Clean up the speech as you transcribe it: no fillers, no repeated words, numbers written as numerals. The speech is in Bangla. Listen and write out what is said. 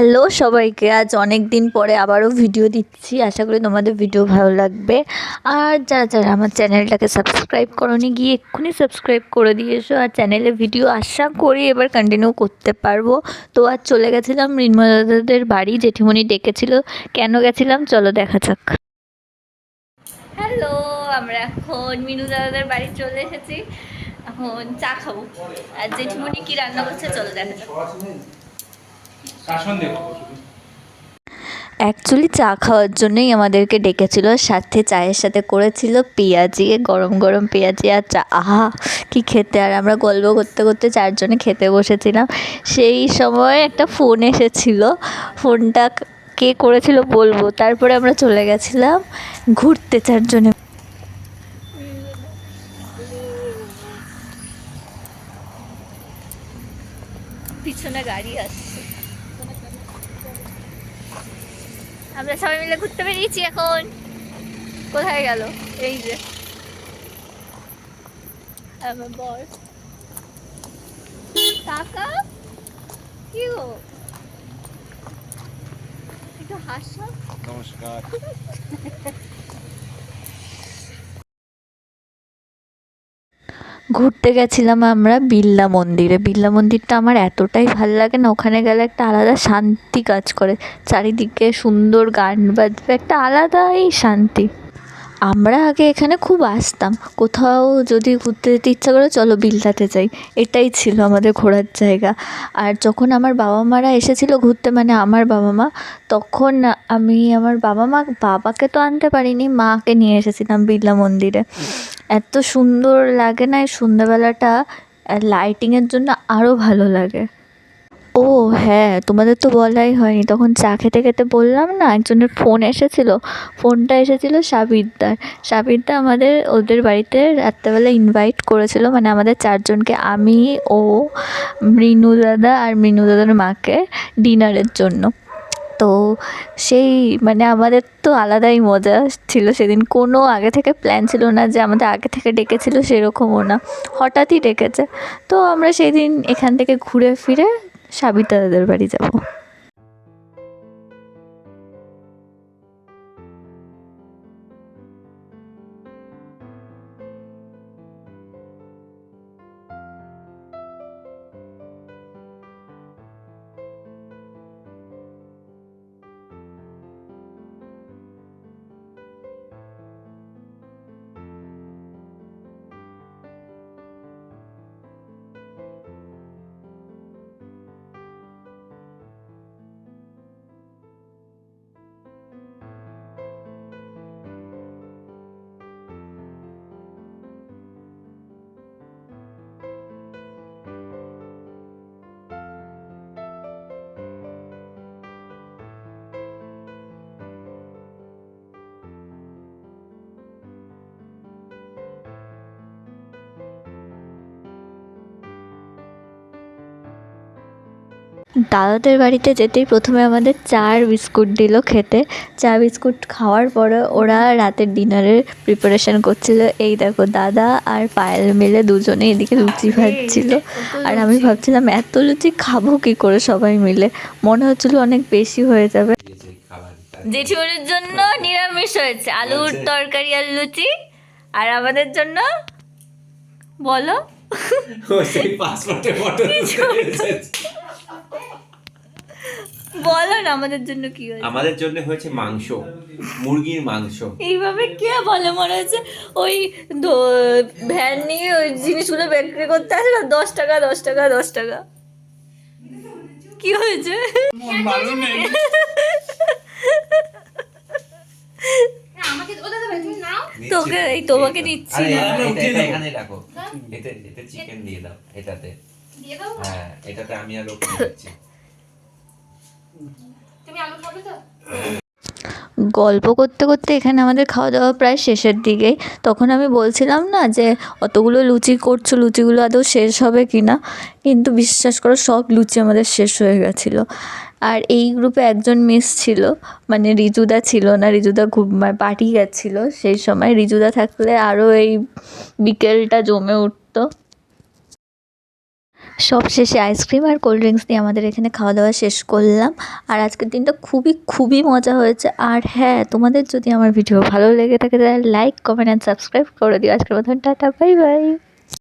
হ্যালো সবাইকে, আজ অনেক দিন পরে আবারও ভিডিও দিচ্ছি। আশা করি তোমাদের ভিডিও ভালো লাগবে। আর যারা যারা আমার চ্যানেলটাকে সাবস্ক্রাইব করোনি, গিয়ে এক্ষুনি সাবস্ক্রাইব করে দিয়ে এসো। আর চ্যানেলে ভিডিও আশা করি এবার কন্টিনিউ করতে পারবো। তো আজ চলে গেছিলাম মৃন্ময়দাদের বাড়ি, জেঠিমণি ডেকেছিল। কেন গেছিলাম চলো দেখা যাক। হ্যালো, আমরা এখন মিনু দাদাদের বাড়ি চলে এসেছি। এখন চা খাবো। আর জেঠিমণি কি রান্না করছে চলো দেখা যাক। অ্যাকচুয়ালি চা খাওয়ার জন্যই আমাদেরকে ডেকেছিল, সাথে চায়ের সাথে করেছিল পেঁয়াজি, গরম গরম পেঁয়াজি আর চা। আহা কি খেতে! আর আমরা গল্প করতে করতে চারজনে খেতে বসেছিলাম। সেই সময় একটা ফোন এসেছিল, ফোনটা কে করেছিল বলবো। তারপরে আমরা চলে গেছিলাম ঘুরতে চারজনে। পিছনে গাড়ি আসছে, আমরা সবাই মিলে ঘুরতে বেরিয়েছি। এখন কোথায় গেল? এই যে আমার বর। টাকা কি গো, একটু হাসো। নমস্কার। ঘুরতে গেছিলাম আমরা বিড়লা মন্দিরে। বিড়লা মন্দিরটা আমার এতটাই ভাল লাগে না, ওখানে গেলে একটা আলাদা শান্তি কাজ করে। চারিদিকে সুন্দর গান বাজবে, একটা আলাদাই শান্তি। আমরা আগে এখানে খুব আসতাম, কোথাও যদি ঘুরতে যেতে ইচ্ছা করে চলো বিড়লাতে যাই, এটাই ছিল আমাদের ঘোরার জায়গা। আর যখন আমার বাবা মারা এসেছিলো ঘুরতে, মানে আমার বাবা মা, তখন আমি আমার বাবাকে তো আনতে পারিনি, মাকে নিয়ে এসেছিলাম বিড়লা মন্দিরে। এত সুন্দর লাগে না এই সন্ধ্যাবেলাটা, লাইটিংয়ের জন্য আরও ভালো লাগে। ও হ্যাঁ, তোমাদের তো বলাই হয়নি, তখন চা খেতে খেতে বললাম না একজনের ফোন এসেছিলো। ফোনটা এসেছিলো সাবিরদা আমাদের ওদের বাড়িতে রাত্রেবেলা ইনভাইট করেছিল, মানে আমাদের চারজনকে, আমি, ও, মৃণু দাদা আর মৃণু দাদার মাকে ডিনারের জন্য। তো সেই মানে আমাদের তো আলাদাই মজা ছিল সেদিন। কোনো আগে থেকে প্ল্যান ছিল না যে আমাদের আগে থেকে ডেকেছিল, সেরকমও না, হঠাৎই ডেকেছে। তো আমরা সেই দিন এখান থেকে ঘুরে ফিরে সাবিতা দাদার বাড়ি যাব। দাদাদের বাড়িতে যেতেই প্রথমে আমাদের চা আর বিস্কুট দিল খেতে। চা বিস্কুট খাওয়ার পরে ওরা রাতের ডিনারের প্রিপারেশান করছিল। এই দেখো দাদা আর পায়েল মিলে দুজনে এদিকে লুচি ভাজছিল। আর আমি ভাবছিলাম এত লুচি খাবো কী করে সবাই মিলে, মনে হচ্ছিল অনেক বেশি হয়ে যাবে। জেঠিমনির জন্য নিরামিষ হয়েছে, আলুর তরকারি আর লুচি। আর আমাদের জন্য বলো, বলো না আমাদের জন্য কি হয়েছে। আমাদের জন্য হয়েছে মাংস, মুরগির মাংস। এইভাবে কে বলে? মনে হচ্ছে ওই ভ্যান নিয়ে ওই জিনিসগুলো বিক্রি করতে আসে না, 10 টাকা 10 টাকা 10 টাকা। কি হয়েছে? তোকে এই তোমাকে দিচ্ছি না। এখানে রাখো, এতে চিকেন দিয়ে দাও, এটাতে হ্যাঁ, এটাতে আমি আর ওকে দিচ্ছি। তুমি আলু খাবে তো? গল্প করতে করতে এখানে আমাদের খাওয়া দাওয়া প্রায় শেষের দিকেই। তখন আমি বলছিলাম না যে অতগুলো লুচি করছো, লুচিগুলো আদৌ শেষ হবে কি না, কিন্তু বিশ্বাস করো সব লুচি আমাদের শেষ হয়ে গেছিলো। আর এই গ্রুপে একজন মিস ছিল, মানে রিজুদা ছিল না, রিজুদা পার্টি গেছিলো সেই সময়। রিজুদা থাকলে আরও এই বিকেলটা জমে উঠতো। সব শেষে আইসক্রিম আর কোল্ড ড্রিঙ্কস দিয়ে আমাদের এখানে খাওয়া দাওয়া শেষ করলাম। আর আজকের দিনটা খুবই খুবই মজা হয়েছে। আর হ্যাঁ, তোমাদের যদি আমার ভিডিও ভালো লেগে থাকে তাহলে লাইক, কমেন্ট অ্যান্ড সাবস্ক্রাইব করে দিও। আজকের মতন টাটা, বাই বাই।